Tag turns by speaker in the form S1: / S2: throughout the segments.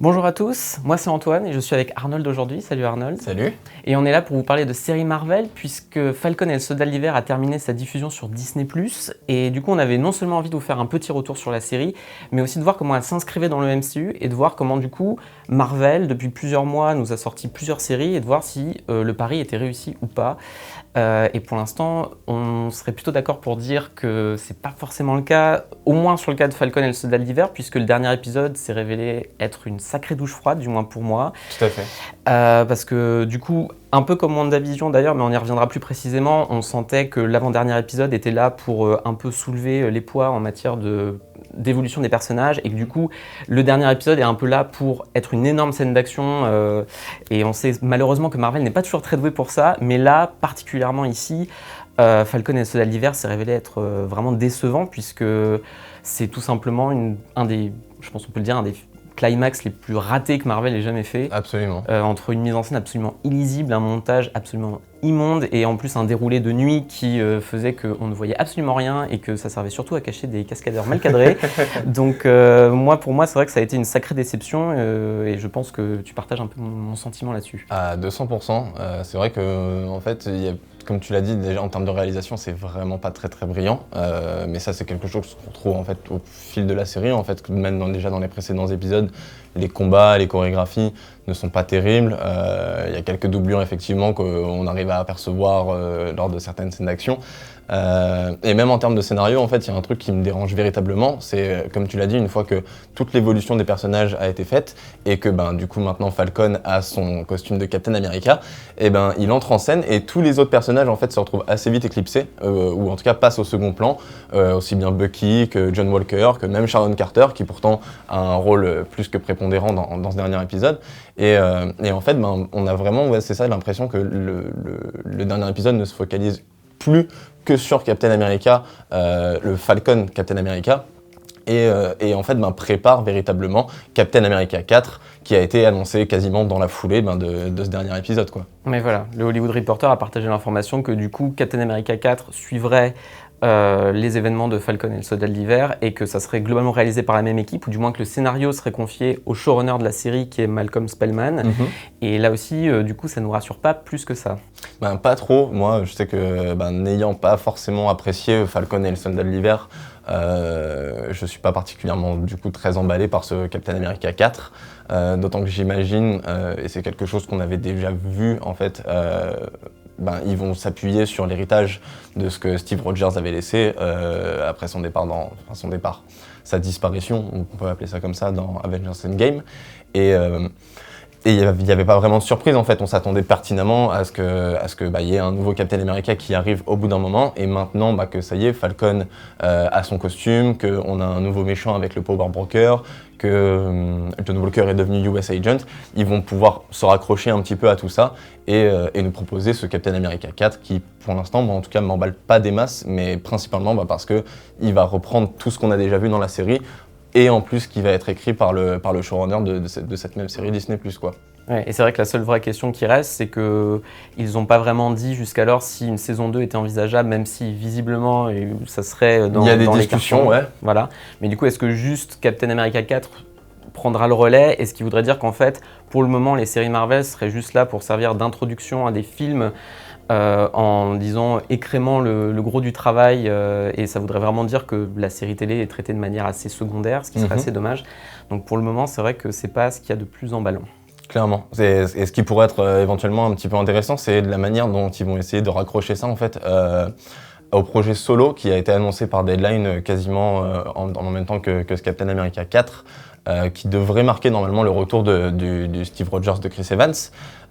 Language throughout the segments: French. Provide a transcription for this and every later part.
S1: Bonjour à tous, moi c'est Antoine et je suis avec Arnold aujourd'hui. Salut Arnold.
S2: Salut.
S1: Et on est là pour vous parler de série Marvel puisque Falcon et le Soldat de l'Hiver a terminé sa diffusion sur Disney+. Et du coup on avait non seulement envie de vous faire un petit retour sur la série, mais aussi de voir comment elle s'inscrivait dans le MCU et de voir comment du coup Marvel depuis plusieurs mois nous a sorti plusieurs séries et de voir si le pari était réussi ou pas. Et pour l'instant, on serait plutôt d'accord pour dire que c'est pas forcément le cas, au moins sur le cas de Falcon et le Soldat de l'Hiver, puisque le dernier épisode s'est révélé être une sacrée douche froide, du moins pour moi.
S2: Tout à fait.
S1: Parce que du coup, un peu comme WandaVision d'ailleurs, mais on y reviendra plus précisément, on sentait que l'avant-dernier épisode était là pour un peu soulever les poids en matière d'évolution des personnages et que du coup le dernier épisode est un peu là pour être une énorme scène d'action et on sait malheureusement que Marvel n'est pas toujours très doué pour ça, mais là particulièrement ici Falcon et le Soldat de l'Hiver s'est révélé être vraiment décevant puisque c'est tout simplement un des climax les plus ratés que Marvel ait jamais fait.
S2: Absolument.
S1: Entre une mise en scène absolument illisible, un montage absolument immonde et en plus un déroulé de nuit qui faisait qu'on ne voyait absolument rien et que ça servait surtout à cacher des cascadeurs mal cadrés. Donc pour moi, c'est vrai que ça a été une sacrée déception et je pense que tu partages un peu mon sentiment là-dessus.
S2: À 200%. C'est vrai que, en fait, comme tu l'as dit, déjà en termes de réalisation, c'est vraiment pas très très brillant. Mais ça, c'est quelque chose qu'on trouve en fait au fil de la série. En fait, même déjà dans les précédents épisodes, les combats, les chorégraphies ne sont pas terribles. Il y a quelques doublures effectivement qu'on arrive à apercevoir lors de certaines scènes d'action. Et même en termes de scénario, en fait, il y a un truc qui me dérange véritablement. C'est, comme tu l'as dit, une fois que toute l'évolution des personnages a été faite et que du coup maintenant Falcon a son costume de Captain America, et il entre en scène et tous les autres personnages en fait se retrouvent assez vite éclipsés ou en tout cas passent au second plan, aussi bien Bucky que John Walker, que même Sharon Carter qui pourtant a un rôle plus que prépondérant dans ce dernier épisode. Et en fait, on a vraiment, c'est ça, l'impression que le dernier épisode ne se focalise plus que sur Captain America, le Falcon Captain America, et en fait prépare véritablement Captain America 4 qui a été annoncé quasiment dans la foulée de ce dernier épisode, quoi.
S1: Mais voilà, le Hollywood Reporter a partagé l'information que du coup Captain America 4 suivrait les événements de Falcon et le Soldat de l'Hiver et que ça serait globalement réalisé par la même équipe ou du moins que le scénario serait confié au showrunner de la série qui est Malcolm Spellman. Et là aussi, du coup, ça ne nous rassure pas plus que ça.
S2: Pas trop. Moi, je sais que n'ayant pas forcément apprécié Falcon et le Soldat de l'Hiver, je suis pas particulièrement du coup très emballé par ce Captain America 4, d'autant que j'imagine, et c'est quelque chose qu'on avait déjà vu en fait, ils vont s'appuyer sur l'héritage de ce que Steve Rogers avait laissé après son départ, sa disparition, on peut appeler ça comme ça, dans Avengers Endgame. Et il n'y avait pas vraiment de surprise en fait, on s'attendait pertinemment à ce que y ait un nouveau Captain America qui arrive au bout d'un moment, et maintenant que ça y est, Falcon a son costume, qu'on a un nouveau méchant avec le Power Broker, que John Walker est devenu US Agent, ils vont pouvoir se raccrocher un petit peu à tout ça et nous proposer ce Captain America 4 qui pour l'instant en tout cas m'emballe pas des masses, mais principalement parce qu'il va reprendre tout ce qu'on a déjà vu dans la série, et en plus qui va être écrit par le showrunner de cette même série Disney+, quoi.
S1: Ouais, et c'est vrai que la seule vraie question qui reste, c'est qu'ils n'ont pas vraiment dit jusqu'alors si une saison 2 était envisageable, même si visiblement ça serait dans les cartons.
S2: Il y a des discussions, ouais.
S1: Voilà. Mais du coup, est-ce que juste Captain America 4 prendra le relais? Et ce qui voudrait dire qu'en fait, pour le moment, les séries Marvel seraient juste là pour servir d'introduction à des films en disons écrémant le gros du travail et ça voudrait vraiment dire que la série télé est traitée de manière assez secondaire, ce qui serait assez dommage. Donc pour le moment, c'est vrai que c'est pas ce qu'il y a de plus emballant.
S2: Clairement. Et ce qui pourrait être éventuellement un petit peu intéressant, c'est de la manière dont ils vont essayer de raccrocher ça en fait au projet Solo qui a été annoncé par Deadline quasiment en même temps que ce Captain America 4. Qui devrait marquer normalement le retour du Steve Rogers de Chris Evans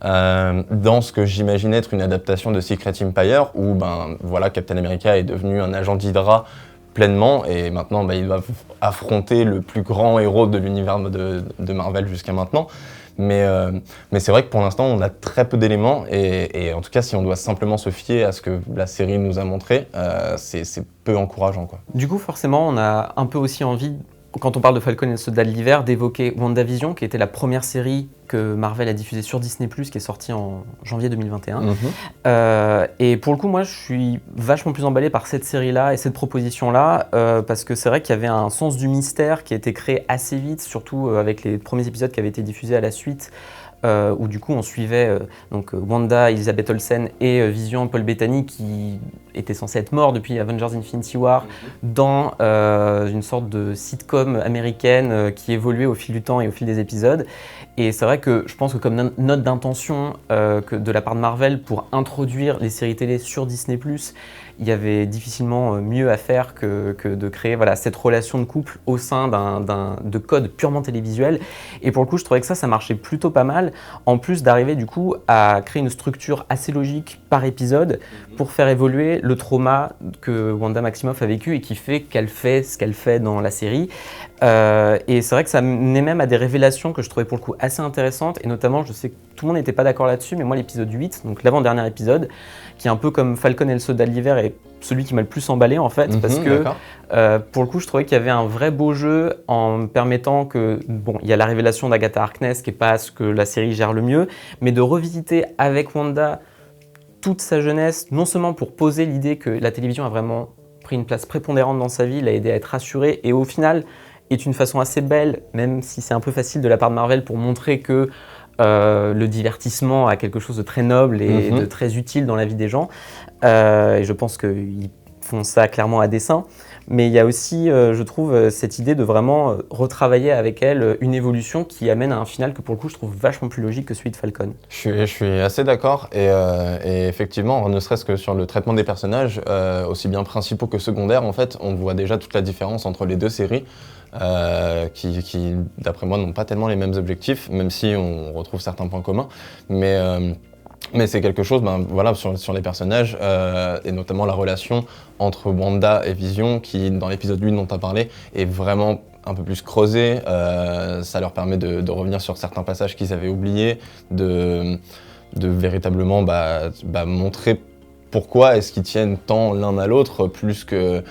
S2: dans ce que j'imaginais être une adaptation de Secret Empire où Captain America est devenu un agent d'Hydra pleinement et maintenant il doit affronter le plus grand héros de l'univers de Marvel jusqu'à maintenant. Mais c'est vrai que pour l'instant on a très peu d'éléments et en tout cas si on doit simplement se fier à ce que la série nous a montré, c'est peu encourageant, quoi.
S1: Du coup forcément on a un peu aussi envie quand on parle de Falcon et le Soldat de l'hiver, d'évoquer WandaVision, qui était la première série que Marvel a diffusée sur Disney+, qui est sortie en janvier 2021. Et pour le coup, moi, je suis vachement plus emballé par cette série-là et cette proposition-là, parce que c'est vrai qu'il y avait un sens du mystère qui a été créé assez vite, surtout avec les premiers épisodes qui avaient été diffusés à la suite, où du coup on suivait Wanda, Elizabeth Olsen et Vision, Paul Bettany, qui était censé être mort depuis Avengers Infinity War, dans une sorte de sitcom américaine qui évoluait au fil du temps et au fil des épisodes. Et c'est vrai que je pense que comme note d'intention de la part de Marvel pour introduire les séries télé sur Disney+, il y avait difficilement mieux à faire que de créer cette relation de couple au sein de codes purement télévisuels. Et pour le coup, je trouvais que ça marchait plutôt pas mal, en plus d'arriver du coup à créer une structure assez logique par épisode pour faire évoluer le trauma que Wanda Maximoff a vécu et qui fait qu'elle fait ce qu'elle fait dans la série. Et c'est vrai que ça menait même à des révélations que je trouvais pour le coup assez intéressantes, et notamment, je sais que tout le monde n'était pas d'accord là-dessus, mais moi l'épisode 8, donc l'avant-dernier épisode, qui est un peu comme Falcon et le Soldat de l'hiver, est celui qui m'a le plus emballé en fait, parce que pour le coup je trouvais qu'il y avait un vrai beau jeu en me permettant que, il y a la révélation d'Agatha Harkness qui n'est pas ce que la série gère le mieux, mais de revisiter avec Wanda toute sa jeunesse, non seulement pour poser l'idée que la télévision a vraiment pris une place prépondérante dans sa vie, l'a aidé à être rassurée, et au final est une façon assez belle, même si c'est un peu facile de la part de Marvel, pour montrer que le divertissement a quelque chose de très noble et de très utile dans la vie des gens. Et je pense qu'ils font ça clairement à dessein. Mais il y a aussi, je trouve, cette idée de vraiment retravailler avec elle une évolution qui amène à un final que pour le coup je trouve vachement plus logique que celui de Falcon.
S2: Je suis assez d'accord, et effectivement, ne serait-ce que sur le traitement des personnages, aussi bien principaux que secondaires, en fait, on voit déjà toute la différence entre les deux séries, qui d'après moi, n'ont pas tellement les mêmes objectifs, même si on retrouve certains points communs. Mais c'est quelque chose, sur les personnages, et notamment la relation entre Wanda et Vision, qui, dans l'épisode 8 dont tu as parlé, est vraiment un peu plus creusée. Ça leur permet de revenir sur certains passages qu'ils avaient oubliés, de véritablement montrer pourquoi est-ce qu'ils tiennent tant l'un à l'autre, plus que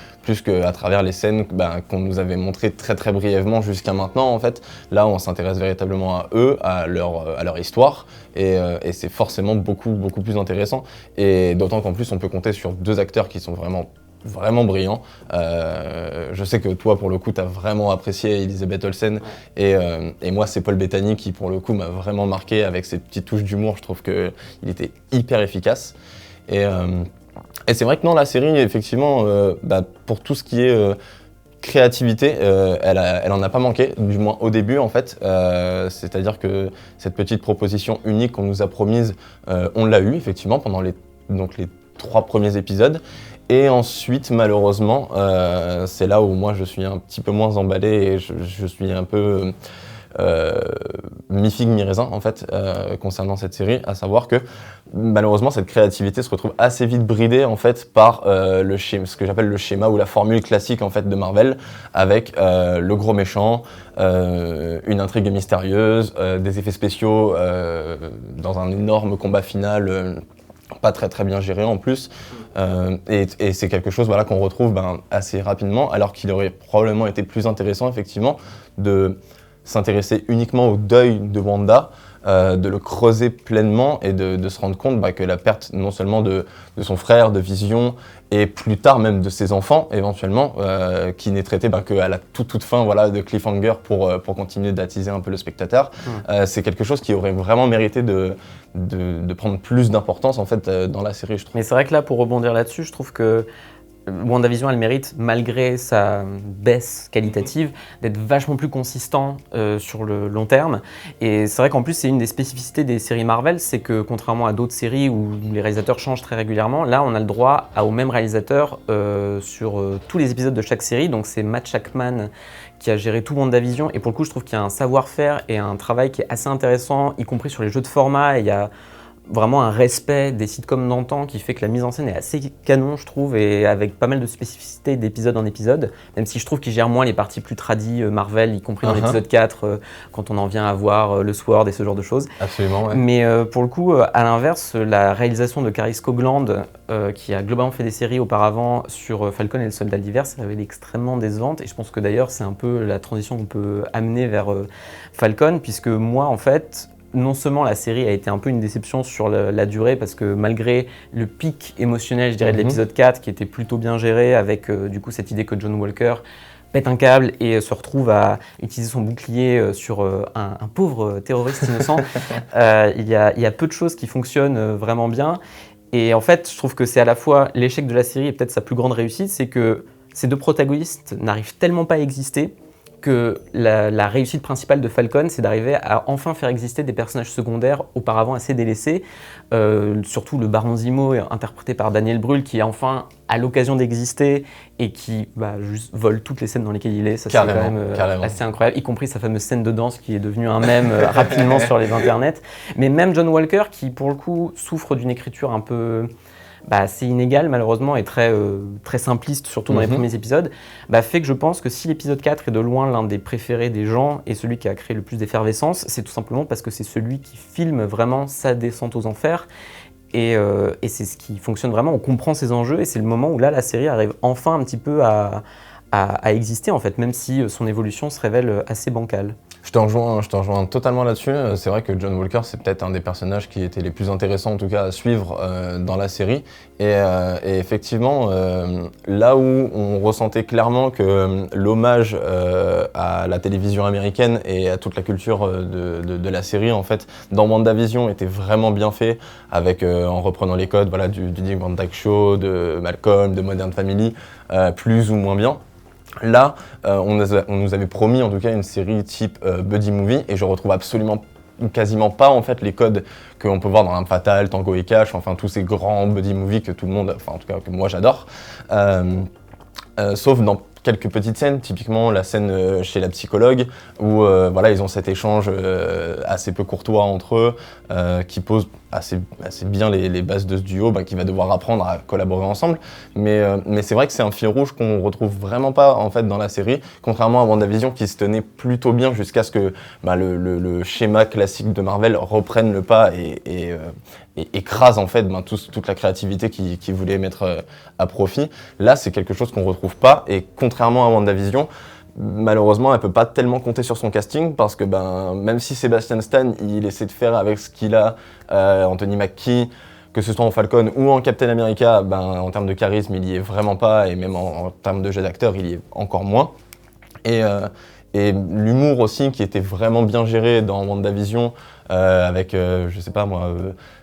S2: à travers les scènes qu'on nous avait montrées très très brièvement jusqu'à maintenant. En fait, là on s'intéresse véritablement à eux, à leur histoire, et c'est forcément beaucoup plus intéressant, et d'autant qu'en plus on peut compter sur deux acteurs qui sont vraiment brillants. Je sais que toi, pour le coup, t'as vraiment apprécié Elizabeth Olsen, et moi, c'est Paul Bettany qui, pour le coup, m'a vraiment marqué avec ses petites touches d'humour. Je trouve qu'il était hyper efficace. Et c'est vrai que non, la série, effectivement, pour tout ce qui est créativité, elle en a pas manqué, du moins au début en fait. C'est-à-dire que cette petite proposition unique qu'on nous a promise, on l'a eu effectivement pendant les 3 premiers épisodes. Et ensuite, malheureusement, c'est là où moi je suis un petit peu moins emballé, et je suis un peu mi-figue, mi-raisin en fait, concernant cette série, à savoir que malheureusement cette créativité se retrouve assez vite bridée en fait par ce que j'appelle le schéma ou la formule classique en fait de Marvel, avec le gros méchant, une intrigue mystérieuse, des effets spéciaux dans un énorme combat final pas très très bien géré en plus, et c'est quelque chose qu'on retrouve assez rapidement, alors qu'il aurait probablement été plus intéressant effectivement de s'intéresser uniquement au deuil de Wanda, de le creuser pleinement, et de se rendre compte que la perte non seulement de son frère, de Vision, et plus tard même de ses enfants éventuellement, qui n'est traité qu'à la toute fin de cliffhanger pour continuer d'attiser un peu le spectateur. C'est quelque chose qui aurait vraiment mérité de prendre plus d'importance en fait dans la série, je trouve.
S1: Mais c'est vrai que là, pour rebondir là-dessus, je trouve que WandaVision, elle mérite, malgré sa baisse qualitative, d'être vachement plus consistant sur le long terme. Et c'est vrai qu'en plus, c'est une des spécificités des séries Marvel, c'est que contrairement à d'autres séries où les réalisateurs changent très régulièrement, là, on a le droit au même réalisateur sur tous les épisodes de chaque série. Donc c'est Matt Shakman qui a géré tout WandaVision. Et pour le coup, je trouve qu'il y a un savoir-faire et un travail qui est assez intéressant, y compris sur les jeux de format. Et il y a vraiment un respect des sitcoms d'antan qui fait que la mise en scène est assez canon, je trouve, et avec pas mal de spécificités d'épisode en épisode, même si je trouve qu'il gère moins les parties plus tradies Marvel, y compris dans l'épisode 4, quand on en vient à voir le Sword et ce genre de choses.
S2: Absolument, ouais.
S1: Mais pour le coup, à l'inverse, la réalisation de Caris Cogland, qui a globalement fait des séries auparavant sur Falcon et le Soldat d'hiver, ça avait été extrêmement décevante, et je pense que d'ailleurs c'est un peu la transition qu'on peut amener vers Falcon, puisque moi en fait, non seulement la série a été un peu une déception sur la durée, parce que malgré le pic émotionnel, je dirais, de l'épisode 4, qui était plutôt bien géré, avec du coup cette idée que John Walker pète un câble et se retrouve à utiliser son bouclier sur un pauvre terroriste innocent, il y a peu de choses qui fonctionnent vraiment bien. Et en fait, je trouve que c'est à la fois l'échec de la série et peut-être sa plus grande réussite, c'est que ces deux protagonistes n'arrivent tellement pas à exister que la réussite principale de Falcon, c'est d'arriver à enfin faire exister des personnages secondaires auparavant assez délaissés, surtout le Baron Zemo, interprété par Daniel Brühl, qui enfin a l'occasion d'exister et qui juste vole toutes les scènes dans lesquelles il est. Ça, c'est quand même assez incroyable, y compris sa fameuse scène de danse qui est devenue un mème rapidement sur les internets. Mais même John Walker, qui pour le coup souffre d'une écriture un peu assez inégale malheureusement et très simpliste, surtout dans les premiers épisodes, fait que je pense que si l'épisode 4 est de loin l'un des préférés des gens et celui qui a créé le plus d'effervescence, c'est tout simplement parce que c'est celui qui filme vraiment sa descente aux enfers. Et c'est ce qui fonctionne vraiment, on comprend ses enjeux et c'est le moment où là la série arrive enfin un petit peu à exister en fait, même si son évolution se révèle assez bancale.
S2: Je te rejoins totalement là-dessus. C'est vrai que John Walker, c'est peut-être un des personnages qui étaient les plus intéressants, en tout cas à suivre dans la série. Et effectivement, là où on ressentait clairement que l'hommage à la télévision américaine et à toute la culture de la série, en fait, dans WandaVision, était vraiment bien fait, avec en reprenant les codes, voilà, du Dick Van Dyke Show, de Malcolm, de Modern Family, plus ou moins bien. Là, on nous avait promis en tout cas une série type buddy movie et je retrouve absolument quasiment pas en fait les codes qu'on peut voir dans L'Arme Fatale, Tango et Cash, enfin tous ces grands buddy movies que tout le monde, enfin en tout cas que moi j'adore, sauf dans quelques petites scènes, typiquement la scène chez la psychologue où voilà, ils ont cet échange assez peu courtois entre eux qui pose assez bien les bases de ce duo qui va devoir apprendre à collaborer ensemble. Mais c'est vrai que c'est un fil rouge qu'on retrouve vraiment pas en fait dans la série, contrairement à WandaVision qui se tenait plutôt bien jusqu'à ce que le schéma classique de Marvel reprenne le pas et écrase en fait toute la créativité qu'ils voulaient mettre à profit. Là, c'est quelque chose qu'on retrouve pas et contrairement à WandaVision, malheureusement, elle peut pas tellement compter sur son casting parce que même si Sebastian Stan, il essaie de faire avec ce qu'il a, Anthony Mackie, que ce soit en Falcon ou en Captain America, en termes de charisme, il y est vraiment pas et même en termes de jeu d'acteur, il y est encore moins. Et l'humour aussi qui était vraiment bien géré dans WandaVision avec, je sais pas moi,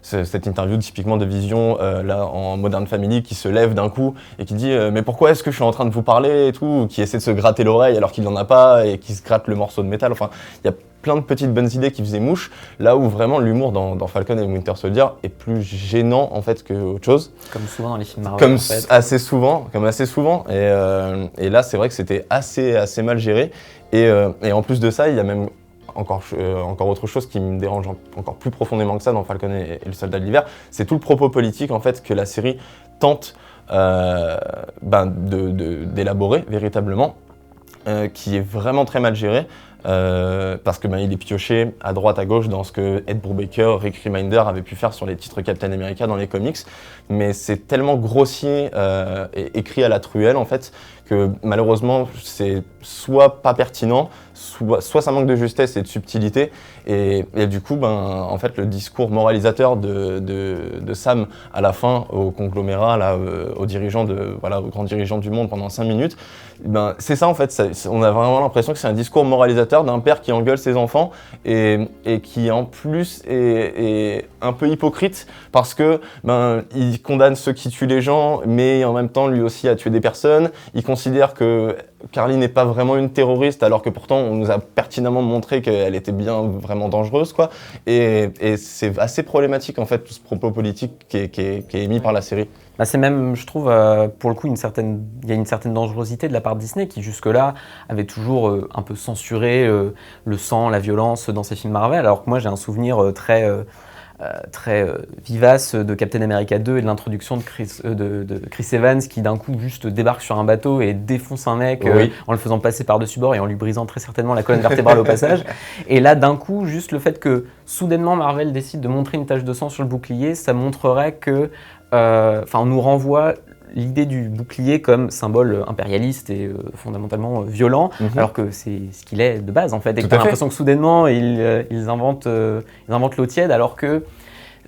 S2: cette interview typiquement de Vision là en Modern Family qui se lève d'un coup et qui dit mais pourquoi est-ce que je suis en train de vous parler et tout, qui essaie de se gratter l'oreille alors qu'il n'en a pas et qui se gratte le morceau de métal, enfin il y a plein de petites bonnes idées qui faisaient mouche, là où vraiment l'humour dans Falcon et Winter Soldier est plus gênant en fait que autre chose.
S1: Comme souvent dans les films Marvel.
S2: Comme
S1: en fait.
S2: assez souvent. Et là c'est vrai que c'était assez mal géré. Et en plus de ça, il y a même encore autre chose qui me dérange encore plus profondément que ça dans Falcon et le Soldat de l'hiver, c'est tout le propos politique en fait que la série tente d'élaborer véritablement, qui est vraiment très mal géré. Parce que il est pioché à droite à gauche dans ce que Ed Brubaker, Rick Remender avaient pu faire sur les titres Captain America dans les comics, mais c'est tellement grossier et écrit à la truelle en fait que malheureusement c'est soit pas pertinent, soit ça manque de justesse et de subtilité, et du coup en fait le discours moralisateur de Sam à la fin au conglomérat là, aux grands dirigeants du monde pendant 5 minutes, c'est ça en fait, on a vraiment l'impression que c'est un discours moralisateur d'un père qui engueule ses enfants et qui en plus est un peu hypocrite parce que il condamne ceux qui tuent les gens mais en même temps lui aussi a tué des personnes, il considère que Carly n'est pas vraiment une terroriste alors que pourtant on nous a pertinemment montré qu'elle était bien vraiment dangereuse quoi, et c'est assez problématique en fait tout ce propos politique qui est émis par la série.
S1: C'est même, je trouve, pour le coup, il y a une certaine dangerosité de la part de Disney qui jusque-là avait toujours un peu censuré le sang, la violence dans ses films Marvel, alors que moi j'ai un souvenir très très vivace de Captain America 2 et de l'introduction de Chris Evans qui d'un coup juste débarque sur un bateau et défonce un mec en le faisant passer par-dessus bord et en lui brisant très certainement la colonne vertébrale au passage. Et là d'un coup, juste le fait que soudainement Marvel décide de montrer une tache de sang sur le bouclier, ça montrerait que, on nous renvoie l'idée du bouclier comme symbole impérialiste et fondamentalement violent, alors que c'est ce qu'il est de base en fait. Et que t'as l'impression que soudainement ils inventent l'eau tiède alors que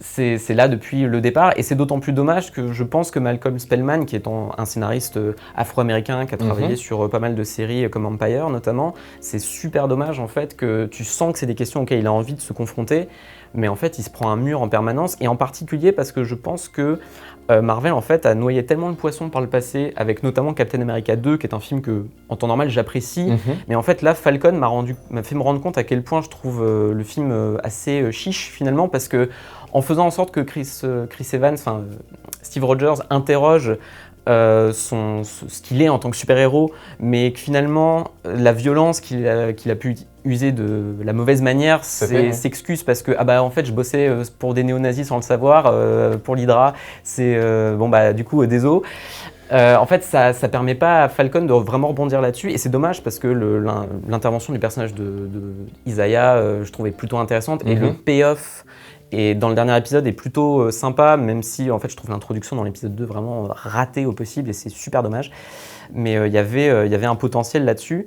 S1: c'est là depuis le départ. Et c'est d'autant plus dommage que je pense que Malcolm Spellman, qui est un scénariste afro-américain qui a travaillé sur pas mal de séries comme Empire notamment, c'est super dommage en fait que tu sens que c'est des questions auxquelles il a envie de se confronter, mais en fait il se prend un mur en permanence, et en particulier parce que je pense que Marvel en fait a noyé tellement de poissons par le passé, avec notamment Captain America 2 qui est un film que en temps normal j'apprécie, mais en fait là Falcon m'a fait me rendre compte à quel point je trouve le film assez chiche finalement, parce que en faisant en sorte que Chris Evans, Steve Rogers interroge ce qu'il est en tant que super-héros, mais que finalement la violence qu'il a pu user de la mauvaise manière s'excuse parce que en fait je bossais pour des néo-nazis sans le savoir, pour l'Hydra, c'est du coup désolé. En fait, ça permet pas à Falcon de vraiment rebondir là-dessus, et c'est dommage parce que l'intervention du personnage de Isaiah, je trouvais plutôt intéressante, et le payoff dans le dernier épisode est plutôt sympa, même si en fait je trouve l'introduction dans l'épisode 2 vraiment ratée au possible, et c'est super dommage. Mais il y avait un potentiel là-dessus.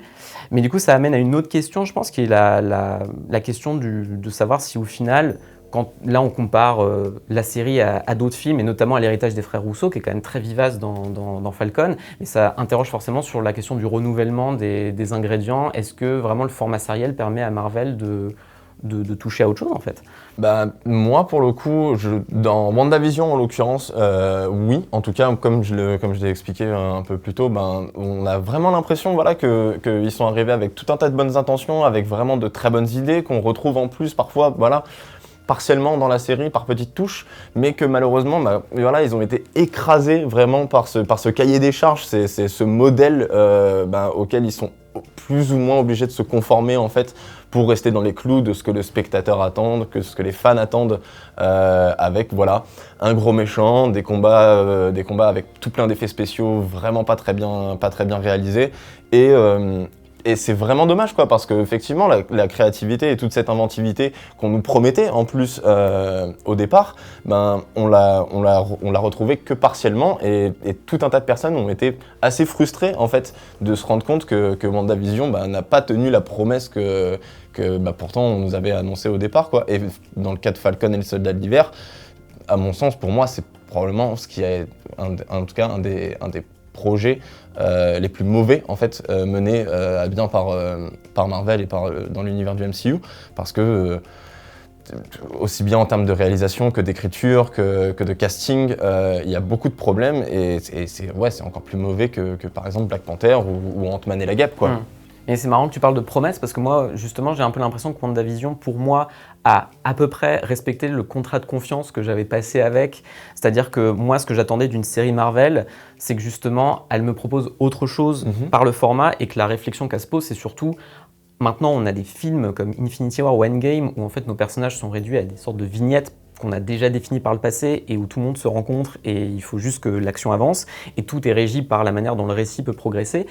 S1: Mais du coup, ça amène à une autre question, je pense, qui est la question de savoir si au final, là on compare la série à d'autres films, et notamment à l'héritage des frères Rousseau, qui est quand même très vivace dans Falcon, mais ça interroge forcément sur la question du renouvellement des ingrédients. Est-ce que vraiment le format sériel permet à Marvel de toucher à autre chose en fait?
S2: Moi pour le coup, dans WandaVision en l'occurrence, oui, en tout cas comme je l'ai expliqué un peu plus tôt, on a vraiment l'impression qu'ils sont arrivés avec tout un tas de bonnes intentions, avec vraiment de très bonnes idées qu'on retrouve en plus parfois partiellement dans la série par petites touches, mais que malheureusement ils ont été écrasés vraiment par ce cahier des charges, c'est ce modèle auquel ils sont plus ou moins obligés de se conformer en fait pour rester dans les clous de ce que le spectateur attend, ce que les fans attendent, avec un gros méchant, des combats avec tout plein d'effets spéciaux vraiment pas très bien réalisés, et c'est vraiment dommage parce que effectivement la créativité et toute cette inventivité qu'on nous promettait en plus au départ, on l'a retrouvée que partiellement, et tout un tas de personnes ont été assez frustrées en fait de se rendre compte que WandaVision n'a pas tenu la promesse que pourtant on nous avait annoncé au départ Et dans le cas de Falcon et le Soldat de l'Hiver, à mon sens, pour moi, c'est probablement ce qui est en tout cas un des projets les plus mauvais en fait menés à bien par Marvel et dans l'univers du MCU, parce que aussi bien en termes de réalisation que d'écriture que de casting, il y a beaucoup de problèmes, et c'est encore plus mauvais que par exemple Black Panther ou Ant-Man et la Guêpe
S1: Et c'est marrant que tu parles de promesses, parce que moi, justement, j'ai un peu l'impression que WandaVision, pour moi, a à peu près respecté le contrat de confiance que j'avais passé avec. C'est-à-dire que moi, ce que j'attendais d'une série Marvel, c'est que justement, elle me propose autre chose par le format, et que la réflexion qu'elle se pose, c'est surtout, maintenant, on a des films comme Infinity War ou Endgame, où en fait, nos personnages sont réduits à des sortes de vignettes qu'on a déjà définies par le passé, et où tout le monde se rencontre, et il faut juste que l'action avance, et tout est régi par la manière dont le récit peut progresser.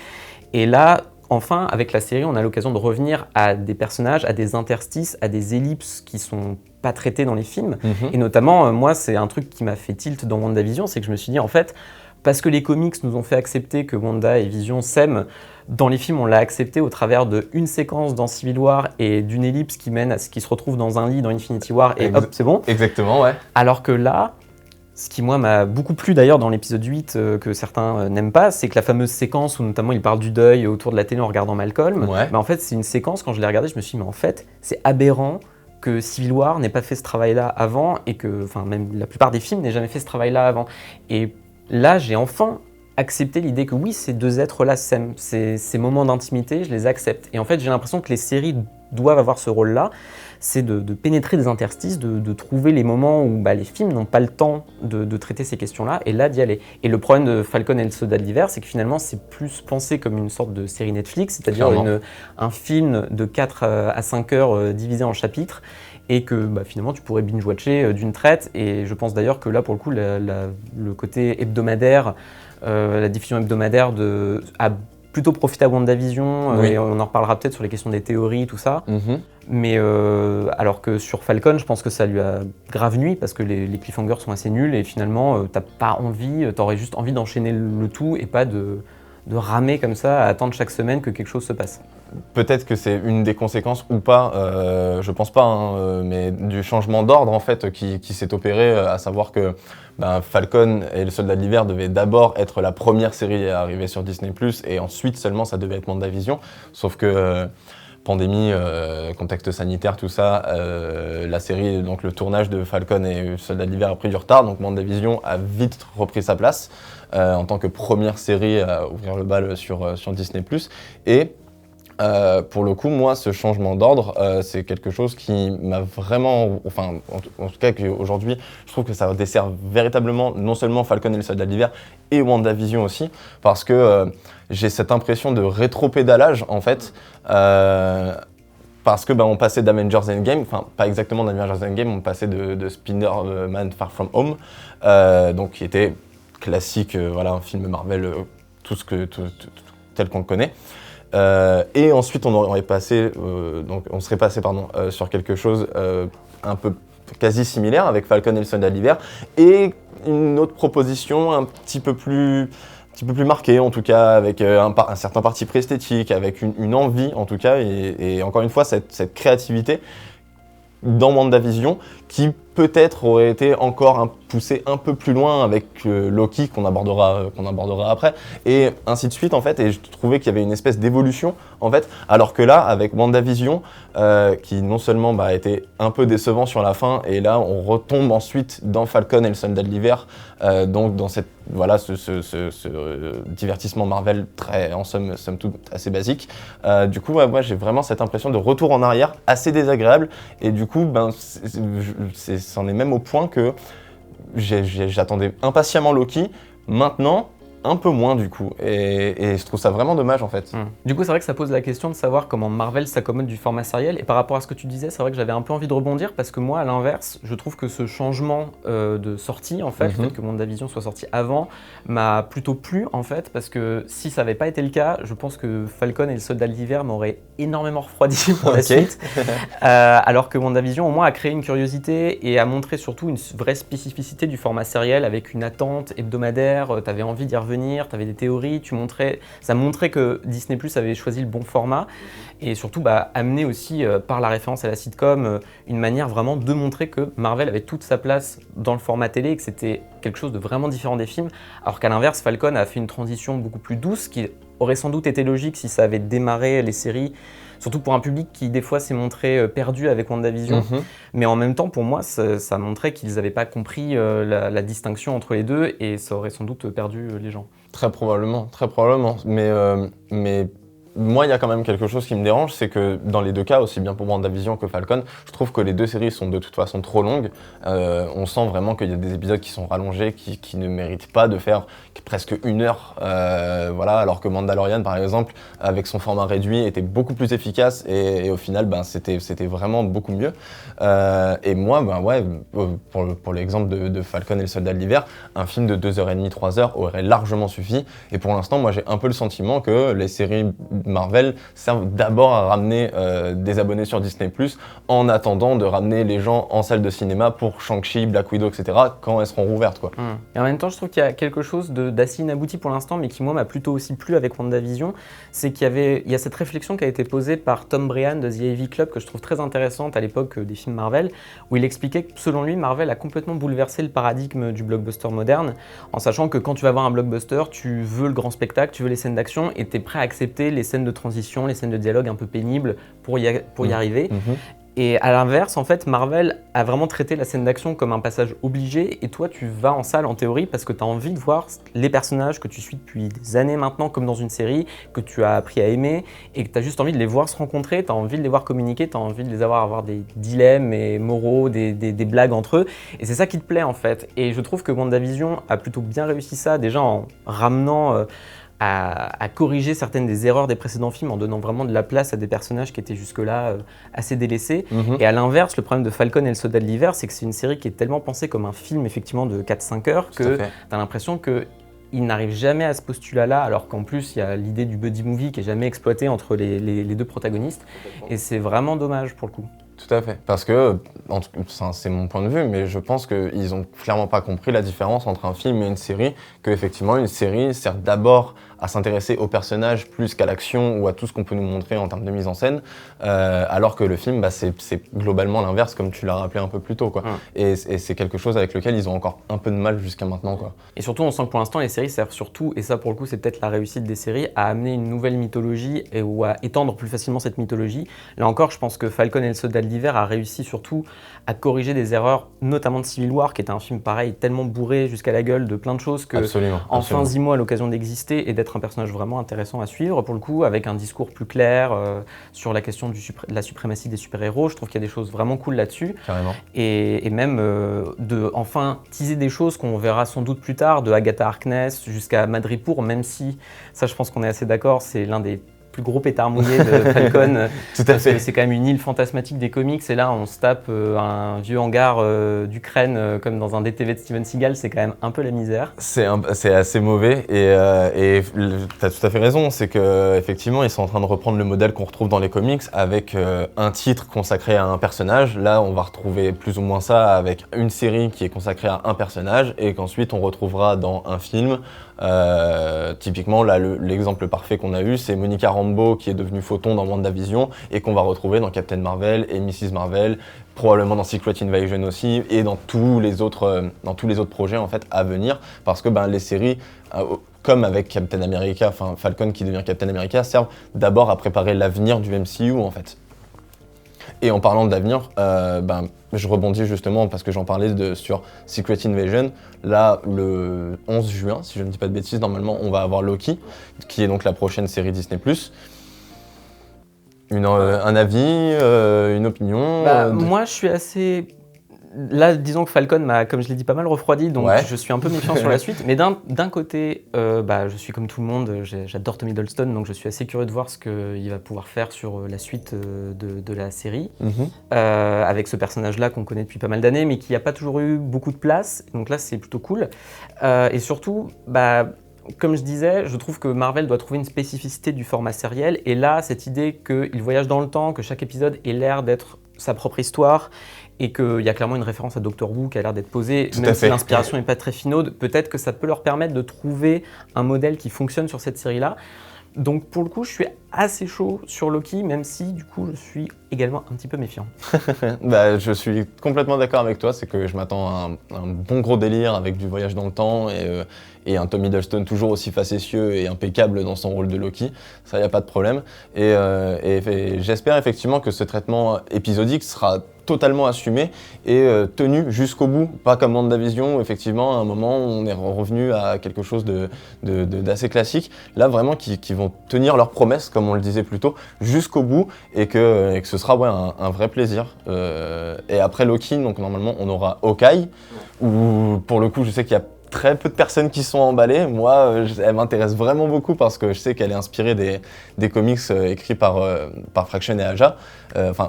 S1: Et là, enfin, avec la série, on a l'occasion de revenir à des personnages, à des interstices, à des ellipses qui sont pas traitées dans les films. Et notamment, moi, c'est un truc qui m'a fait tilt dans WandaVision, c'est que je me suis dit, en fait, parce que les comics nous ont fait accepter que Wanda et Vision s'aiment, dans les films, on l'a accepté au travers d'une séquence dans Civil War et d'une ellipse qui mène à ce qui se retrouve dans un lit dans Infinity War, et hop, c'est bon.
S2: Exactement, ouais.
S1: Alors que là, ce qui, moi, m'a beaucoup plu d'ailleurs dans l'épisode 8, que certains n'aiment pas, c'est que la fameuse séquence où notamment il parle du deuil autour de la télé en regardant Malcolm, en fait, c'est une séquence, quand je l'ai regardée, je me suis dit, mais en fait, c'est aberrant que Civil War n'ait pas fait ce travail-là avant, et que, même la plupart des films n'aient jamais fait ce travail-là avant. Et là, j'ai enfin accepté l'idée que oui, ces deux êtres-là s'aiment, ces moments d'intimité, je les accepte. Et en fait, j'ai l'impression que les séries doivent avoir ce rôle-là, c'est de pénétrer des interstices, de trouver les moments où les films n'ont pas le temps de traiter ces questions-là, et là d'y aller. Et le problème de Falcon et le Soldat de l'Hiver, c'est que finalement c'est plus pensé comme une sorte de série Netflix, c'est-à-dire un film de 4 à 5 heures divisé en chapitres, et que finalement tu pourrais binge-watcher d'une traite. Et je pense d'ailleurs que là, pour le coup, le côté hebdomadaire, la diffusion hebdomadaire a plutôt profité à WandaVision,
S2: Oui.
S1: et on en reparlera peut-être sur les questions des théories, tout ça.
S2: Mhm.
S1: Mais alors que sur Falcon, je pense que ça lui a grave nui parce que les cliffhangers sont assez nuls et finalement, t'as pas envie, t'aurais juste envie d'enchaîner le tout et pas de ramer comme ça, à attendre chaque semaine que quelque chose se passe.
S2: Peut-être que c'est une des conséquences ou pas, je pense pas, hein, mais du changement d'ordre en fait qui s'est opéré, à savoir que Falcon et le Soldat de l'Hiver devaient d'abord être la première série à arriver sur Disney+, et ensuite seulement ça devait être WandaVision, sauf que pandémie, contexte sanitaire, tout ça, la série, donc le tournage de Falcon et le Soldat de l'Hiver a pris du retard, donc WandaVision a vite repris sa place en tant que première série à ouvrir le bal sur Disney+, et pour le coup, moi, ce changement d'ordre, c'est quelque chose qui m'a vraiment, enfin, en tout cas, qu'aujourd'hui, je trouve que ça dessert véritablement non seulement Falcon et le Soldat de l'Hiver, et WandaVision aussi, parce que j'ai cette impression de rétro-pédalage, en fait, parce que on passait d'Avengers Endgame, enfin, pas exactement d'Avengers Endgame, on passait de Spider-Man Far From Home, donc qui était classique, voilà, un film Marvel, tel qu'on le connaît. Et ensuite, on serait passé sur quelque chose un peu quasi similaire avec Falcon et le Soldat de l'Hiver, et une autre proposition un petit peu plus marquée, en tout cas, avec un certain parti pris esthétique, avec une envie, en tout cas, et encore une fois, cette créativité dans WandaVision, qui peut-être aurait été encore poussé un peu plus loin avec Loki, qu'on abordera après, et ainsi de suite, en fait, et je trouvais qu'il y avait une espèce d'évolution, en fait, alors que là, avec WandaVision, qui non seulement a été un peu décevant sur la fin, et là, on retombe ensuite dans Falcon et le Soldat de l'Hiver, donc dans ce divertissement Marvel très, en somme toute, assez basique. Du coup, moi, j'ai vraiment cette impression de retour en arrière, assez désagréable, et du coup, c'en est même au point que j'attendais impatiemment Loki. Maintenant, un peu moins du coup, et je trouve ça vraiment dommage en fait.
S1: Du coup, c'est vrai que ça pose la question de savoir comment Marvel s'accommode du format sériel, et par rapport à ce que tu disais, c'est vrai que j'avais un peu envie de rebondir parce que moi, à l'inverse, je trouve que ce changement de sortie, en fait, le fait que WandaVision soit sorti avant, m'a plutôt plu en fait, parce que si ça n'avait pas été le cas, je pense que Falcon et le Soldat de l'Hiver m'auraient énormément refroidi pour la suite, alors que WandaVision au moins a créé une curiosité et a montré surtout une vraie spécificité du format sériel avec une attente hebdomadaire, t'avais envie d'y revenir, t'avais des théories, ça montrait que Disney+ avait choisi le bon format, et surtout amener aussi par la référence à la sitcom une manière vraiment de montrer que Marvel avait toute sa place dans le format télé et que c'était quelque chose de vraiment différent des films, alors qu'à l'inverse, Falcon a fait une transition beaucoup plus douce qui aurait sans doute été logique si ça avait démarré les séries, surtout pour un public qui des fois s'est montré perdu avec WandaVision, mais en même temps pour moi ça montrait qu'ils n'avaient pas compris la distinction entre les deux, et ça aurait sans doute perdu les gens.
S2: Très probablement, mais moi, il y a quand même quelque chose qui me dérange, c'est que dans les deux cas, aussi bien pour WandaVision que Falcon, je trouve que les deux séries sont de toute façon trop longues. On sent vraiment qu'il y a des épisodes qui sont rallongés, qui ne méritent pas de faire presque 1 heure. Voilà, alors que Mandalorian, par exemple, avec son format réduit, était beaucoup plus efficace, et au final, c'était vraiment beaucoup mieux. Et moi, pour l'exemple de Falcon et le Soldat de l'Hiver, un film de 2h30, 3h aurait largement suffi. Et pour l'instant, moi, j'ai un peu le sentiment que les séries Marvel servent d'abord à ramener des abonnés sur Disney+, en attendant de ramener les gens en salle de cinéma pour Shang-Chi, Black Widow, etc., quand elles seront rouvertes, quoi.
S1: Et en même temps, je trouve qu'il y a quelque chose d'assez inabouti pour l'instant, mais qui moi m'a plutôt aussi plu avec WandaVision, c'est qu'il y a cette réflexion qui a été posée par Tom Brian de The AV Club, que je trouve très intéressante à l'époque des films Marvel, où il expliquait que selon lui, Marvel a complètement bouleversé le paradigme du blockbuster moderne, en sachant que quand tu vas voir un blockbuster, tu veux le grand spectacle, tu veux les scènes d'action, et tu es prêt à accepter les scènes de transition, les scènes de dialogue un peu pénibles pour y arriver. Et à l'inverse, en fait, Marvel a vraiment traité la scène d'action comme un passage obligé, et toi, tu vas en salle en théorie parce que tu as envie de voir les personnages que tu suis depuis des années maintenant, comme dans une série, que tu as appris à aimer, et que tu as juste envie de les voir se rencontrer, tu as envie de les voir communiquer, tu as envie de les avoir des dilemmes et moraux, des blagues entre eux, et c'est ça qui te plaît en fait. Et je trouve que WandaVision a plutôt bien réussi ça, déjà en ramenant à corriger certaines des erreurs des précédents films en donnant vraiment de la place à des personnages qui étaient jusque-là assez délaissés. Et à l'inverse, le problème de Falcon et le Soldat de l'hiver, c'est que c'est une série qui est tellement pensée comme un film effectivement de 4-5 heures que tu as l'impression qu'il n'arrive jamais à ce postulat-là, alors qu'en plus, il y a l'idée du buddy movie qui est jamais exploitée entre les deux protagonistes. Et c'est vraiment dommage pour le coup.
S2: Tout à fait, parce que, c'est mon point de vue, mais je pense qu'ils ont clairement pas compris la différence entre un film et une série, qu'effectivement une série sert d'abord à s'intéresser aux personnages plus qu'à l'action ou à tout ce qu'on peut nous montrer en termes de mise en scène, alors que le film, c'est globalement l'inverse, comme tu l'as rappelé un peu plus tôt, quoi. Et c'est quelque chose avec lequel ils ont encore un peu de mal jusqu'à maintenant, quoi.
S1: Et surtout, on sent que pour l'instant, les séries servent surtout, et ça pour le coup c'est peut-être la réussite des séries, à amener une nouvelle mythologie ou à étendre plus facilement cette mythologie. Là encore, je pense que Falcon et le Soldat de l'hiver a réussi surtout à corriger des erreurs, notamment de Civil War, qui était un film pareil, tellement bourré jusqu'à la gueule de plein de choses que enfin Zemo a l'occasion d'exister et d'être un personnage vraiment intéressant à suivre, pour le coup, avec un discours plus clair sur la question de la suprématie des super-héros. Je trouve qu'il y a des choses vraiment cool là-dessus.
S2: Carrément.
S1: Et même de enfin teaser des choses qu'on verra sans doute plus tard, de Agatha Harkness jusqu'à Madripoor, même si, ça je pense qu'on est assez d'accord, c'est l'un des plus gros pétard mouillé de Falcon.
S2: Tout à fait.
S1: C'est quand même une île fantasmatique des comics, et là on se tape un vieux hangar d'Ukraine comme dans un DTV de Steven Seagal, c'est quand même un peu la misère.
S2: C'est assez mauvais, et tu as tout à fait raison, c'est qu'effectivement ils sont en train de reprendre le modèle qu'on retrouve dans les comics avec un titre consacré à un personnage. Là on va retrouver plus ou moins ça avec une série qui est consacrée à un personnage et qu'ensuite on retrouvera dans un film. Typiquement là l'exemple parfait qu'on a eu, c'est Monica Rambeau qui est devenue Photon dans WandaVision et qu'on va retrouver dans Captain Marvel et Mrs Marvel, probablement dans Secret Invasion aussi, et dans tous les autres projets en fait à venir, parce que les séries comme avec Captain America, enfin Falcon qui devient Captain America, servent d'abord à préparer l'avenir du MCU en fait. Et en parlant d'avenir, je rebondis justement parce que j'en parlais sur Secret Invasion. Là, le 11 juin, si je ne dis pas de bêtises, normalement, on va avoir Loki, qui est donc la prochaine série Disney+. Un avis, une opinion
S1: Moi, je suis assez... Là, disons que Falcon m'a, comme je l'ai dit, pas mal refroidi, donc je suis un peu méfiant sur la suite. Mais d'un côté, je suis comme tout le monde, j'adore Tom Hiddleston, donc je suis assez curieux de voir ce qu'il va pouvoir faire sur la suite de la série, avec ce personnage-là qu'on connaît depuis pas mal d'années, mais qui n'a pas toujours eu beaucoup de place. Donc là, c'est plutôt cool. Et surtout, comme je disais, je trouve que Marvel doit trouver une spécificité du format sériel. Et là, cette idée qu'il voyage dans le temps, que chaque épisode ait l'air d'être sa propre histoire, et qu'il y a clairement une référence à Doctor Who qui a l'air d'être posée, même si l'inspiration n'est pas très finaude, peut-être que ça peut leur permettre de trouver un modèle qui fonctionne sur cette série-là. Donc pour le coup, je suis assez chaud sur Loki, même si du coup je suis également un petit peu méfiant.
S2: Je suis complètement d'accord avec toi, c'est que je m'attends à un bon gros délire avec du voyage dans le temps et un Tom Hiddleston toujours aussi facétieux et impeccable dans son rôle de Loki, ça y a pas de problème. Et j'espère effectivement que ce traitement épisodique sera totalement assumé et tenu jusqu'au bout, pas comme WandaVision où effectivement à un moment on est revenu à quelque chose d'assez classique. Là vraiment qui vont tenir leurs promesses, comme on le disait plus tôt, jusqu'au bout, et que ce sera un vrai plaisir. Et après Loki, donc normalement on aura Hawkeye, où pour le coup je sais qu'il y a très peu de personnes qui sont emballées. Moi, elle m'intéresse vraiment beaucoup parce que je sais qu'elle est inspirée des comics écrits par Fraction et Aja,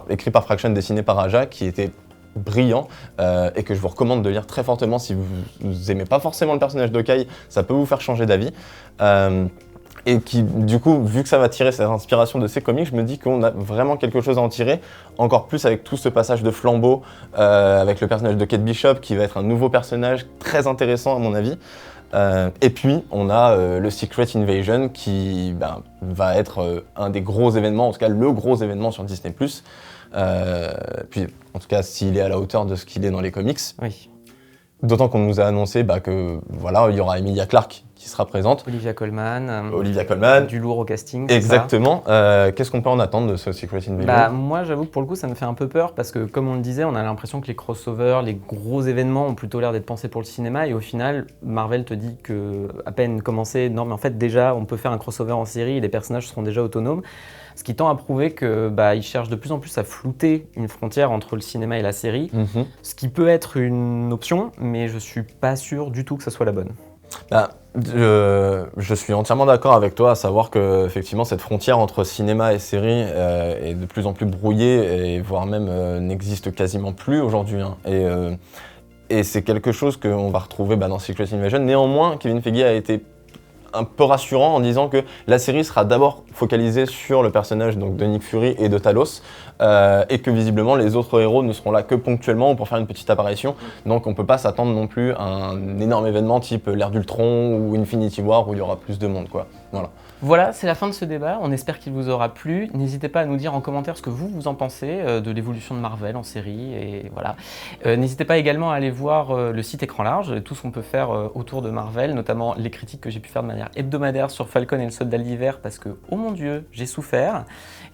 S2: écrits par Fraction, dessinés par Aja, qui étaient brillants et que je vous recommande de lire très fortement si vous aimez pas forcément le personnage d'Hawkeye, ça peut vous faire changer d'avis. Et qui, du coup, vu que ça va tirer cette inspiration de ces comics, je me dis qu'on a vraiment quelque chose à en tirer, encore plus avec tout ce passage de flambeau, avec le personnage de Kate Bishop, qui va être un nouveau personnage très intéressant à mon avis. Et puis, on a le Secret Invasion, qui va être un des gros événements, en tout cas le gros événement sur Disney+. Puis, en tout cas, s'il est à la hauteur de ce qu'il est dans les comics.
S1: Oui.
S2: D'autant qu'on nous a annoncé que voilà, il y aura Emilia Clarke qui sera présente.
S1: Olivia Colman. Du lourd au casting.
S2: Exactement. Qu'est-ce qu'on peut en attendre de ce Secret Invasion ?
S1: Moi, j'avoue que pour le coup, ça me fait un peu peur parce que, comme on le disait, on a l'impression que les crossovers, les gros événements ont plutôt l'air d'être pensés pour le cinéma. Et au final, Marvel te dit que, à peine commencé, non, mais en fait, déjà, on peut faire un crossover en série et les personnages seront déjà autonomes. Ce qui tend à prouver qu'ils cherchent de plus en plus à flouter une frontière entre le cinéma et la série, ce qui peut être une option, mais je suis pas sûr du tout que ça soit la bonne.
S2: Je suis entièrement d'accord avec toi, à savoir que effectivement cette frontière entre cinéma et série est de plus en plus brouillée et voire même n'existe quasiment plus aujourd'hui, hein. Et c'est quelque chose qu'on va retrouver dans Secret Invasion. Néanmoins, Kevin Feige a été un peu rassurant en disant que la série sera d'abord focalisée sur le personnage donc, de Nick Fury et de Talos, et que visiblement les autres héros ne seront là que ponctuellement ou pour faire une petite apparition. Donc on peut pas s'attendre non plus à un énorme événement type l'ère d'Ultron ou Infinity War où il y aura plus de monde, quoi. Voilà.
S1: Voilà, c'est la fin de ce débat. On espère qu'il vous aura plu. N'hésitez pas à nous dire en commentaire ce que vous en pensez de l'évolution de Marvel en série. Et voilà. N'hésitez pas également à aller voir le site Écran Large, tout ce qu'on peut faire autour de Marvel, notamment les critiques que j'ai pu faire de manière hebdomadaire sur Falcon et le Soldat de l'Hiver, parce que, oh mon Dieu, j'ai souffert.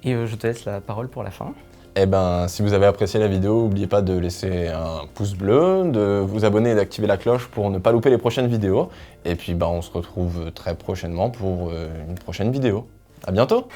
S1: Et je te laisse la parole pour la fin.
S2: Eh ben, si vous avez apprécié la vidéo, n'oubliez pas de laisser un pouce bleu, de vous abonner et d'activer la cloche pour ne pas louper les prochaines vidéos. Et puis, on se retrouve très prochainement pour une prochaine vidéo. À bientôt!